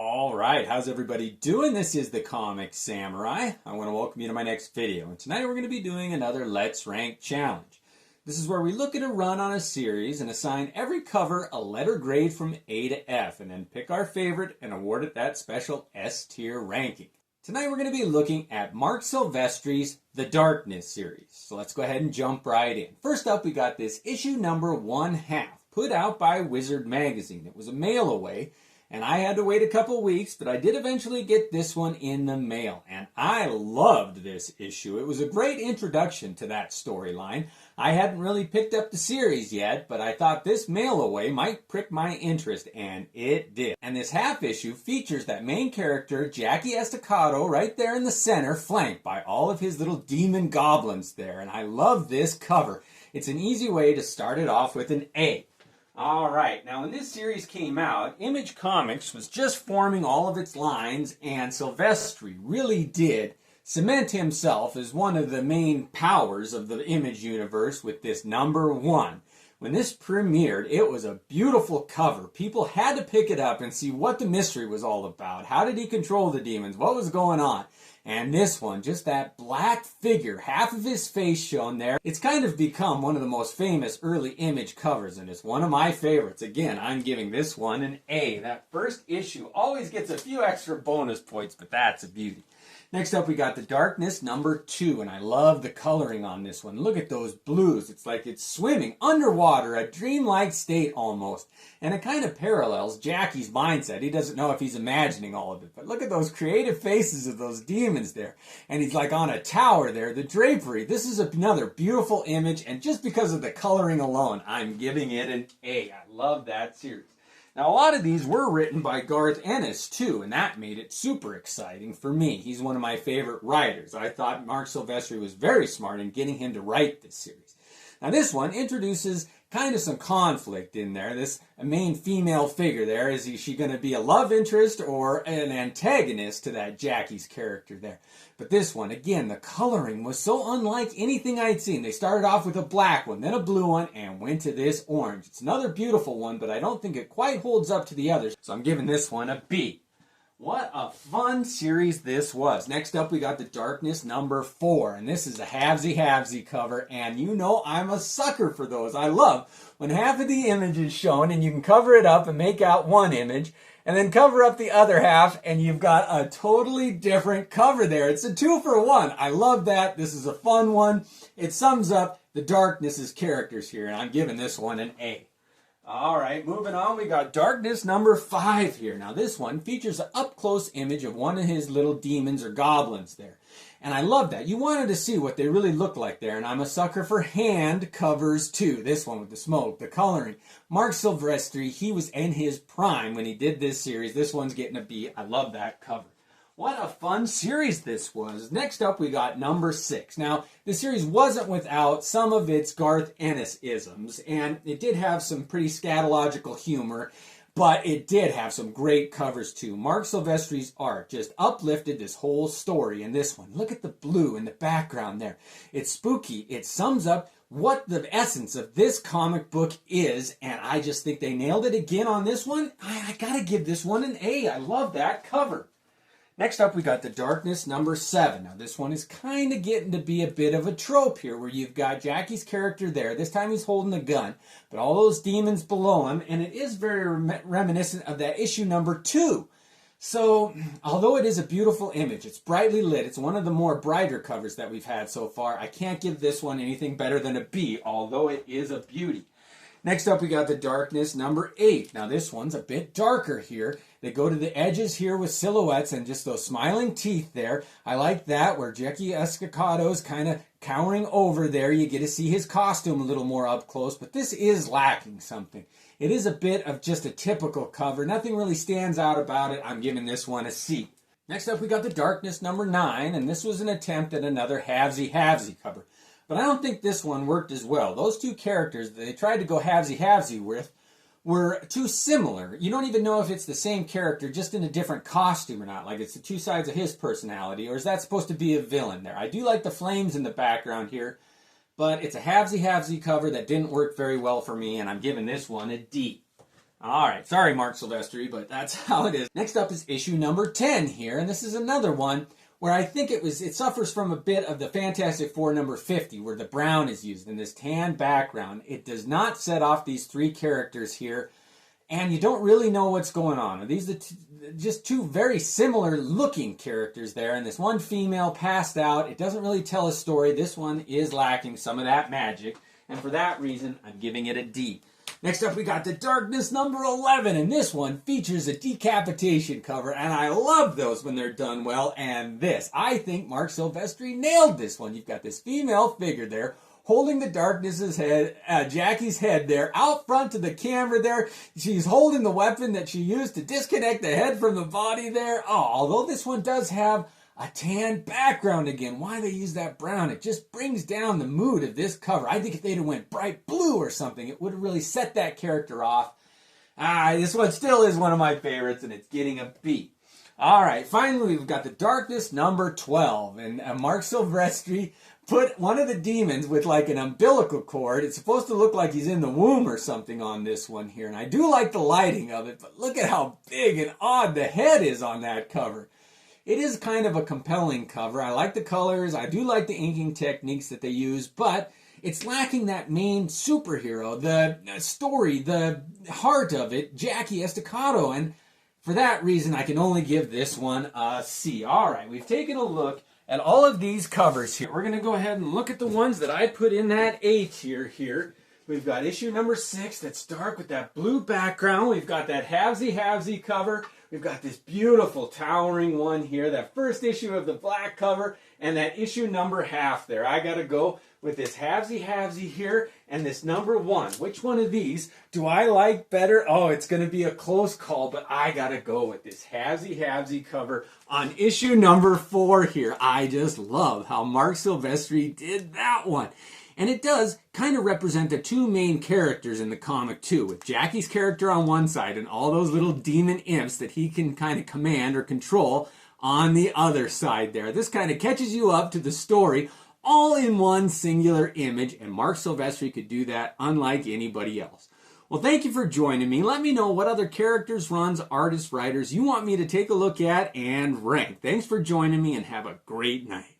All right, how's everybody doing? This is the Comic Samurai. I want to welcome you to my next video. And tonight we're going to be doing another Let's Rank challenge. This is where we look at a run on a series and assign every cover a letter grade from A to F, and then pick our favorite and award it that special S tier ranking. Tonight we're going to be looking at Marc Silvestri's The Darkness series. So let's go ahead and jump right in. First up, we got this issue number 1/2, put out by Wizard Magazine. It was a mail away, and I had to wait a couple weeks, but I did eventually get this one in the mail, and I loved this issue. It was a great introduction to that storyline. I hadn't really picked up the series yet, but I thought this mail away might prick my interest, and it did. And this half issue features that main character, Jackie Estacado, right there in the center, flanked by all of his little demon goblins there, and I love this cover. It's an easy way to start it off with an A. Alright, now when this series came out, Image Comics was just forming all of its lines, and Silvestri really did cement himself as one of the main powers of the Image universe with this number 1. When this premiered, it was a beautiful cover. People had to pick it up and see what the mystery was all about. How did he control the demons? What was going on? And this one, just that black figure, half of his face shown there. It's kind of become one of the most famous early Image covers, and it's one of my favorites. Again, I'm giving this one an A. That first issue always gets a few extra bonus points, but that's a beauty. Next up, we got The Darkness number 2, and I love the coloring on this one. Look at those blues. It's like it's swimming underwater, a dreamlike state almost. And it kind of parallels Jackie's mindset. He doesn't know if he's imagining all of it, but look at those creative faces of those demons there. And he's like on a tower there, the drapery. This is another beautiful image, and just because of the coloring alone, I'm giving it an A. I love that series. Now, a lot of these were written by Garth Ennis, too, and that made it super exciting for me. He's one of my favorite writers. I thought Marc Silvestri was very smart in getting him to write this series. Now, this one introduces kind of some conflict in there. This main female figure there, is she going to be a love interest or an antagonist to that Jackie's character there? But this one, again, the coloring was so unlike anything I'd seen. They started off with a black one, then a blue one, and went to this orange. It's another beautiful one, but I don't think it quite holds up to the others, so I'm giving this one a B. What a fun series this was. Next up, we got The Darkness number 4, and this is a halvesy cover, and you know I'm a sucker for those. I love when half of the image is shown, and you can cover it up and make out one image, and then cover up the other half, and you've got a totally different cover there. It's a 2-for-1. I love that. This is a fun one. It sums up the Darkness's characters here, and I'm giving this one an A. All right, moving on, we got Darkness number 5 here. Now, this one features an up-close image of one of his little demons or goblins there. And I love that. You wanted to see what they really look like there, and I'm a sucker for hand covers, too. This one with the smoke, the coloring. Marc Silvestri, he was in his prime when he did this series. This one's getting a B. I love that cover. What a fun series this was. Next up, we got number 6. Now, the series wasn't without some of its Garth Ennis-isms, and it did have some pretty scatological humor, but it did have some great covers, too. Marc Silvestri's art just uplifted this whole story in this one. Look at the blue in the background there. It's spooky. It sums up what the essence of this comic book is, and I just think they nailed it again on this one. I gotta give this one an A. I love that cover. Next up, we got The Darkness number 7. Now, this one is kind of getting to be a bit of a trope here, where you've got Jackie's character there. This time he's holding a gun, but all those demons below him, and it is very reminiscent of that issue number 2. So, although it is a beautiful image, it's brightly lit, it's one of the more brighter covers that we've had so far, I can't give this one anything better than a B, although it is a beauty. Next up, we got The Darkness number 8. Now, this one's a bit darker here. They go to the edges here with silhouettes and just those smiling teeth there. I like that, where Jackie Escacado's kind of cowering over there. You get to see his costume a little more up close, but this is lacking something. It is a bit of just a typical cover. Nothing really stands out about it. I'm giving this one a C. Next up, we got The Darkness number 9, and this was an attempt at another halvesy cover. But I don't think this one worked as well. Those two characters that they tried to go halvesy with were too similar. You don't even know if it's the same character, just in a different costume or not. Like it's the two sides of his personality, or is that supposed to be a villain there? I do like the flames in the background here, but it's a halvesy cover that didn't work very well for me, and I'm giving this one a D. All right, sorry, Marc Silvestri, but that's how it is. Next up is issue number 10 here, and this is another one where I think it suffers from a bit of the Fantastic Four number 50, where the brown is used in this tan background. It does not set off these three characters here, and you don't really know what's going on. These are just two very similar looking characters there, and this one female passed out. It doesn't really tell a story. This one is lacking some of that magic, and for that reason, I'm giving it a D. Next up, we got The Darkness number 11, and this one features a decapitation cover, and I love those when they're done well, and this. I think Marc Silvestri nailed this one. You've got this female figure there holding the Darkness's head, Jackie's head there, out front to the camera there. She's holding the weapon that she used to disconnect the head from the body there. Oh, although this one does have a tan background again. Why they use that brown? It just brings down the mood of this cover. I think if they'd have went bright blue or something, it would have really set that character off. This one still is one of my favorites, and it's getting a B. All right, finally, we've got The Darkness number 12, and Marc Silvestri put one of the demons with like an umbilical cord. It's supposed to look like he's in the womb or something on this one here, and I do like the lighting of it, but look at how big and odd the head is on that cover. It is kind of a compelling cover. I like the colors. I do like the inking techniques that they use, but it's lacking that main superhero, the story, the heart of it, Jackie Estacado. And for that reason, I can only give this one a C. All right, we've taken a look at all of these covers here. We're going to go ahead and look at the ones that I put in that A tier here. We've got issue number 6 that's dark with that blue background. We've got that halvesy cover. We've got this beautiful towering one here, that first issue of the black cover, and that issue number half there. I got to go with this halvesy here and this number 1. Which one of these do I like better? Oh, it's going to be a close call, but I got to go with this halvesy cover on issue number 4 here. I just love how Marc Silvestri did that one. And it does kind of represent the two main characters in the comic too, with Jackie's character on one side and all those little demon imps that he can kind of command or control on the other side there. This kind of catches you up to the story all in one singular image, and Marc Silvestri could do that unlike anybody else. Well, thank you for joining me. Let me know what other characters, runs, artists, writers you want me to take a look at and rank. Thanks for joining me, and have a great night.